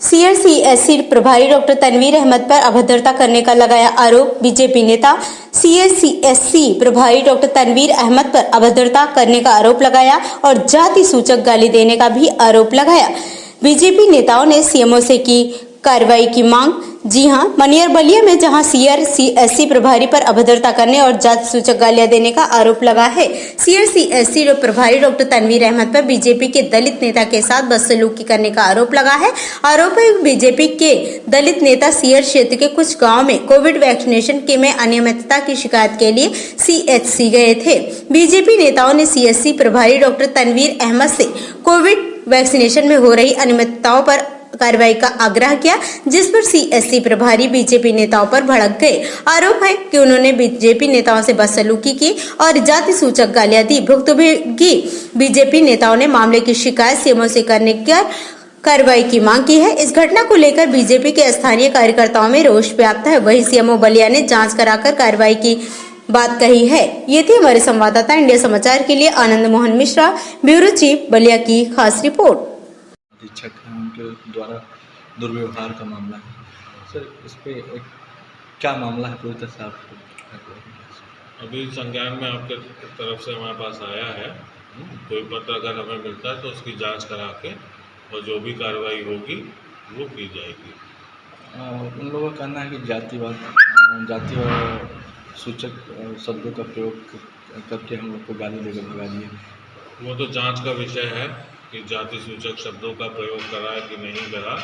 सीआरसीएससी प्रभारी डॉक्टर तनवीर अहमद पर अभद्रता करने का लगाया आरोप। बीजेपी नेता सीआरसीएससी प्रभारी डॉक्टर तनवीर अहमद पर अभद्रता करने का आरोप लगाया और जाति सूचक गाली देने का भी आरोप लगाया। बीजेपी नेताओं ने सीएमओ से की कार्रवाई की मांग। जी हां, मनियर बलिया में जहां सीआरसीएससी प्रभारी पर अभद्रता करने और जाति सूचक गालियां देने का आरोप लगा है, सीआरसीएससी प्रभारी डॉक्टर तनवीर अहमद पर बीजेपी के दलित नेता के साथ बदसलूकी करने का आरोप लगा है। आरोप है बीजेपी के दलित नेता सीआर क्षेत्र के कुछ गाँव में कोविड वैक्सीनेशन के में अनियमितता की शिकायत के लिए सीएचसी गए थे। बीजेपी नेताओं ने सीएचसी प्रभारी डॉक्टर तनवीर अहमद से कोविड वैक्सीनेशन में हो रही अनियमितताओं पर कार्रवाई का आग्रह किया, जिस पर सीएससी प्रभारी बीजेपी नेताओं पर भड़क गए। आरोप है कि उन्होंने बीजेपी नेताओं से बदसलूकी की और जाति सूचक गालियां दी। भुक्तभोगी बीजेपी नेताओं ने मामले की शिकायत सीएमओ से करने की कार्रवाई की मांग की है। इस घटना को लेकर बीजेपी के स्थानीय कार्यकर्ताओं में रोष व्याप्त है। वहीं सीएमओ बलिया ने जांच कराकर कार्रवाई की बात कही है। ये थी हमारे संवाददाता इंडिया समाचार के लिए आनंद मोहन मिश्रा, ब्यूरो चीफ, बलिया की खास रिपोर्ट। अधीक्षक हैं, उनके द्वारा दुर्व्यवहार का मामला है सर। इस पे क्या मामला है पूरी तरह से आपको? अभी संज्ञान में आपके तरफ से हमारे पास आया है। कोई पत्र अगर हमें मिलता है तो उसकी जांच करा के और जो भी कार्रवाई होगी वो की जाएगी। उन लोगों का कहना है कि जातिवाद सूचक शब्दों का प्रयोग करके हम लोग को गाली देकर भगा दिए। वो तो जांच का विषय है कि जाति सूचक शब्दों का प्रयोग करा है कि नहीं करा।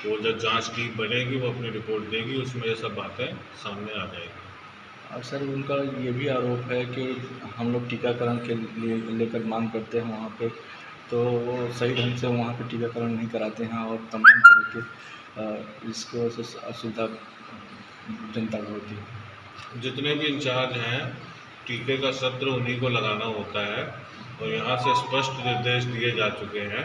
वो जब जांच की बनेगी वो अपनी रिपोर्ट देगी, उसमें ये सब बातें सामने आ जाएगी। और सर उनका ये भी आरोप है कि हम लोग टीकाकरण के लिए लेकर मांग करते हैं वहाँ पे, तो वो सही ढंग से वहाँ पे टीकाकरण नहीं कराते हैं और तमाम तरह के इसकी वजह से असुविधा जनता को होती है। जितने भी इंचार्ज हैं, टीके का सत्र उन्हीं को लगाना होता है और यहाँ से स्पष्ट निर्देश दिए जा चुके हैं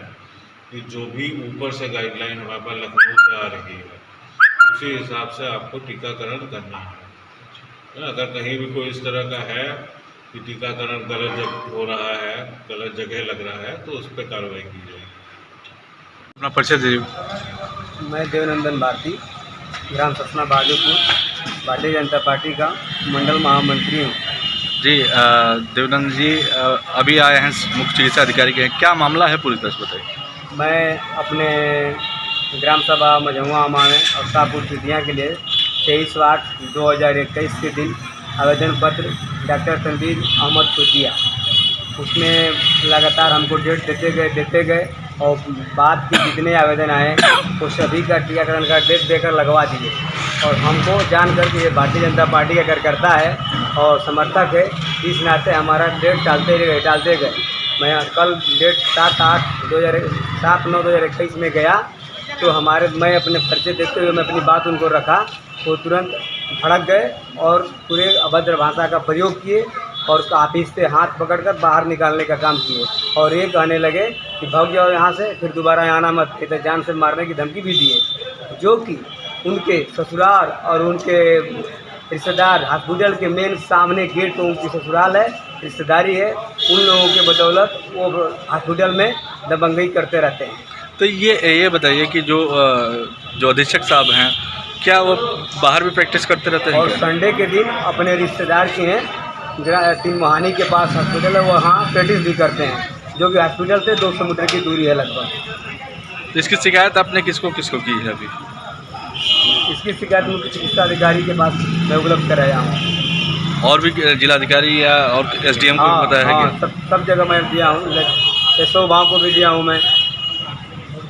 कि जो भी ऊपर से गाइडलाइन हमारे पास लखनऊ से आ रही है उसी हिसाब से आपको टीकाकरण करना है। अगर कहीं भी कोई इस तरह का है कि टीकाकरण गलत जगह हो रहा है, गलत जगह लग रहा है, तो उस पर कार्रवाई की जाएगी। अपना परिचय दीजिए। मैं देवनंदन भारती, ग्राम सतना बहादुरपुर, भारतीय जनता पार्टी का मंडल महामंत्री हूँ। जी देवनंद जी, अभी आए हैं मुख्य चिकित्सा अधिकारी के, क्या मामला है पूरी तरह से बताइए। मैं अपने ग्राम सभा मझौआ में और शाहपुर तिथियाँ के लिए 23/8/2021 के दिन आवेदन पत्र डॉक्टर तनवीर अहमद को दिया। उसमें लगातार हमको डेट देते गए और बाद के जितने आवेदन आए वो सभी का टीकाकरण का डेट देकर लगवा दिए। और हमको जानकर कि ये भारतीय जनता पार्टी का कार्यकर्ता है और समर्थक है, इस नाते हमारा डेट टालते गए। मैं कल डेट 7/9/2021 में गया तो मैं अपने परिचय देते हुए मैं अपनी बात उनको रखा, वो तुरंत भड़क गए और पूरे अभद्र भाषा का प्रयोग किए और ऑफिस से हाथ पकड़कर बाहर निकालने का काम किए और ये कहने लगे कि भाग जाओ यहाँ से, फिर दोबारा यहाँ आना मत, तो जान से मारने की धमकी भी दिए। जो कि उनके ससुराल और उनके रिश्तेदार हॉस्पिटल के मेन सामने गेट पर उनकी ससुराल है, रिश्तेदारी है, उन लोगों के बदौलत वो हॉस्पिटल में दबंगई करते रहते हैं। तो ये बताइए कि जो अधीक्षक साहब हैं, क्या वो बाहर भी प्रैक्टिस करते रहते हैं? और संडे के दिन अपने रिश्तेदार के हैं, 3 मोहानी के पास हॉस्पिटल है, वहाँ प्रैक्टिस भी करते हैं, जो कि हॉस्पिटल से 200 मीटर की दूरी है लगभग। तो इसकी शिकायत आपने किसको की है अभी? इसकी शिकायत मुख्य चिकित्सा अधिकारी के पास मैं उपलब्ध कराया हूँ। और भी जिलाधिकारी या और एसडीएम को बताया है कि? सब जगह मैं दिया हूँ, SO भाव को भी दिया हूँ मैं।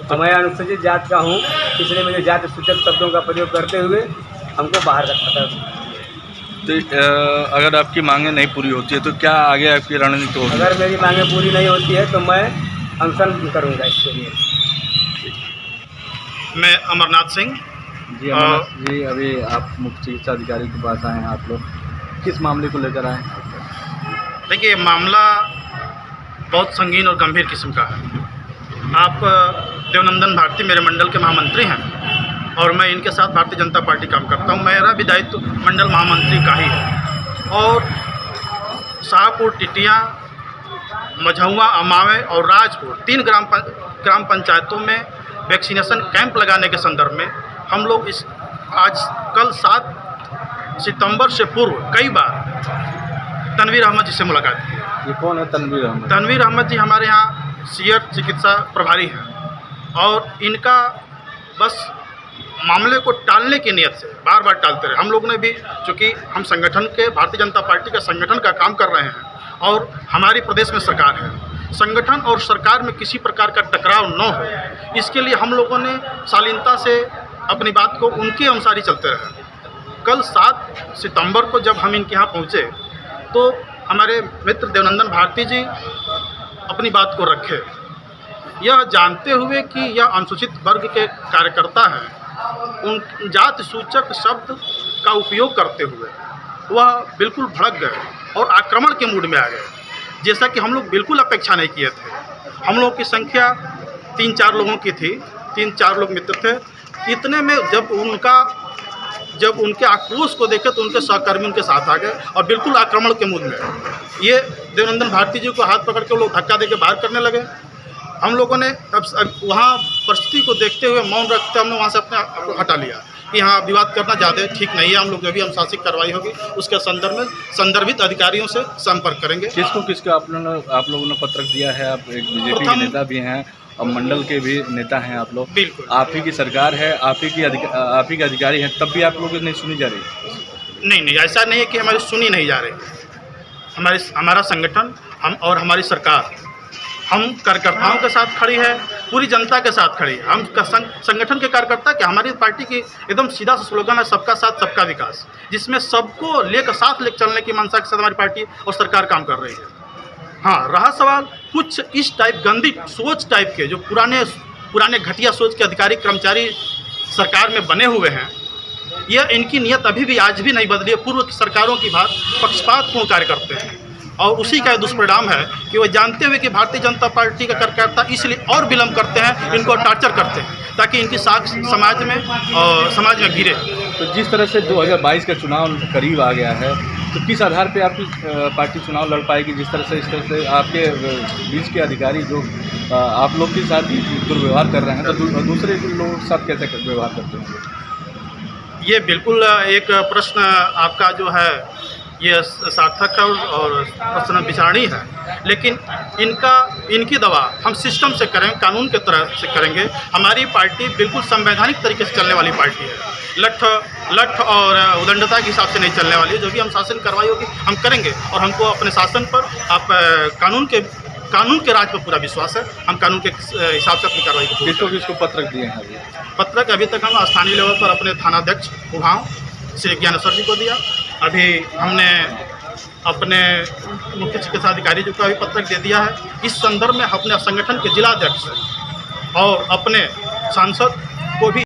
तो मैं अनुसूचित जात का हूँ, इसलिए मुझे जाति सूचक शब्दों का प्रयोग करते हुए हमको बाहर रखा था। तो अगर आपकी मांगें नहीं पूरी होती है तो क्या आगे आपकी रणनीति होगी? अगर मेरी मांगें पूरी नहीं होती है तो मैं अनशन करूँगा इसके लिए। मैं अमरनाथ सिंह। जी अमरनाथ जी, अभी आप मुख्य चिकित्सा अधिकारी के पास आए हैं, आप लोग किस मामले को लेकर आए हैं? देखिए, मामला बहुत संगीन और गंभीर किस्म का है। आप देवनंदन भारती मेरे मंडल के महामंत्री हैं और मैं इनके साथ भारतीय जनता पार्टी काम करता हूं। मेरा भी दायित्व मंडल महामंत्री का ही है और शाहपुर, टिटियाँ, मझौआ, अमावे और राजपुर 3 ग्राम पंचायतों में वैक्सीनेशन कैंप लगाने के संदर्भ में हम लोग कल 7 सितंबर से पूर्व कई बार तनवीर अहमद जी से मुलाकात की। ये कौन है तनवीर अहमद? तनवीर अहमद जी हमारे यहाँ सीएट चिकित्सा प्रभारी हैं और इनका बस मामले को टालने की नियत से बार बार टालते रहे। हम लोग ने भी, चूँकि हम संगठन के भारतीय जनता पार्टी का संगठन का काम कर रहे हैं और हमारी प्रदेश में सरकार है, संगठन और सरकार में किसी प्रकार का टकराव न हो, इसके लिए हम लोगों ने शालीनता से अपनी बात को उनके अनुसार ही चलते रहे। कल 7 सितंबर को जब हम इनके यहाँ पहुँचे तो हमारे मित्र देवनंदन भारती जी अपनी बात को रखे, यह जानते हुए कि यह अनुसूचित वर्ग के कार्यकर्ता हैं, उन जाति सूचक शब्द का उपयोग करते हुए वह बिल्कुल भड़क गए और आक्रमण के मूड में आ गए, जैसा कि हम लोग बिल्कुल अपेक्षा नहीं किए थे। हम लोग की संख्या 3-4 लोगों की थी, 3-4 लोग मित्र थे। इतने में जब उनके आक्रोश को देखे तो उनके सहकर्मी उनके साथ आ गए और बिल्कुल आक्रमण के मूड में ये देवनंदन भारती जी को हाथ पकड़ के लोग धक्का देके बाहर करने लगे। हम लोगों ने अब वहाँ परिस्थिति को देखते हुए मौन रखते हमने वहाँ से अपने आप को हटा लिया कि यहाँ विवाद करना ज़्यादा ठीक नहीं है। हम लोग जो भी अनुशासित कार्रवाई होगी उसके संदर्भ में संदर्भित अधिकारियों से संपर्क करेंगे। किसको आप लोगों ने पत्रक दिया है? आप एक बीजेपी के नेता भी हैं और मंडल के भी नेता हैं आप लोग, बिल्कुल आप ही की सरकार है, आप ही के अधिकारी हैं, तब भी आप लोगों की नहीं सुनी जा रही? नहीं, ऐसा नहीं है कि हमारी सुनी नहीं जा रही। हमारा संगठन हम और हमारी सरकार हम कार्यकर्ताओं के साथ खड़ी है, पूरी जनता के साथ खड़ी है। हम संगठन के कार्यकर्ता क्या, हमारी पार्टी की एकदम सीधा सा स्लोगन है सबका साथ सबका विकास, जिसमें सबको साथ लेकर चलने की मंशा के साथ हमारी पार्टी और सरकार काम कर रही है। हाँ, रहा सवाल कुछ इस टाइप गंदी सोच टाइप के जो पुराने घटिया सोच के अधिकारी कर्मचारी सरकार में बने हुए हैं, यह इनकी नियत अभी भी आज भी नहीं बदली है। पूर्व की सरकारों की बात पक्षपातपूर्ण कार्य करते हैं और उसी का दुष्परिणाम है कि वो जानते हुए कि भारतीय जनता पार्टी का कार्यकर्ता इसलिए और विलम्ब करते हैं, इनको टॉर्चर करते हैं ताकि इनकी साख समाज में गिरे। तो जिस तरह से 2022 का चुनाव करीब आ गया है, तो किस आधार पे आपकी पार्टी चुनाव लड़ पाएगी? इस तरह से आपके बीच के अधिकारी जो आप लोग के साथ दुर्व्यवहार कर रहे हैं, तो दूसरे लोगों के साथ कैसे व्यवहार करते हैं? ये बिल्कुल एक प्रश्न आपका जो है ये सार्थक है और प्रश्न विचारणीय है, लेकिन इनकी दवा हम सिस्टम से करेंगे, कानून के तरह से करेंगे। हमारी पार्टी बिल्कुल संवैधानिक तरीके से चलने वाली पार्टी है, लठ और उदंडता के हिसाब से नहीं चलने वाली है। जो भी हम शासन कार्रवाई होगी हम करेंगे और हमको अपने शासन पर कानून के राज पर पूरा विश्वास है। हम कानून के हिसाब से अपनी कार्रवाई को किसको पत्रक दिए हैं? पत्रक अभी तक हम स्थानीय लेवल पर अपने थानाध्यक्ष उभाव श्री ज्ञानेश्वर जी को दिया। अभी हमने अपने मुख्य चिकित्सा अधिकारी जी को अभी पत्रक दे दिया है। इस संदर्भ में अपने संगठन के जिलाध्यक्ष और अपने सांसद को भी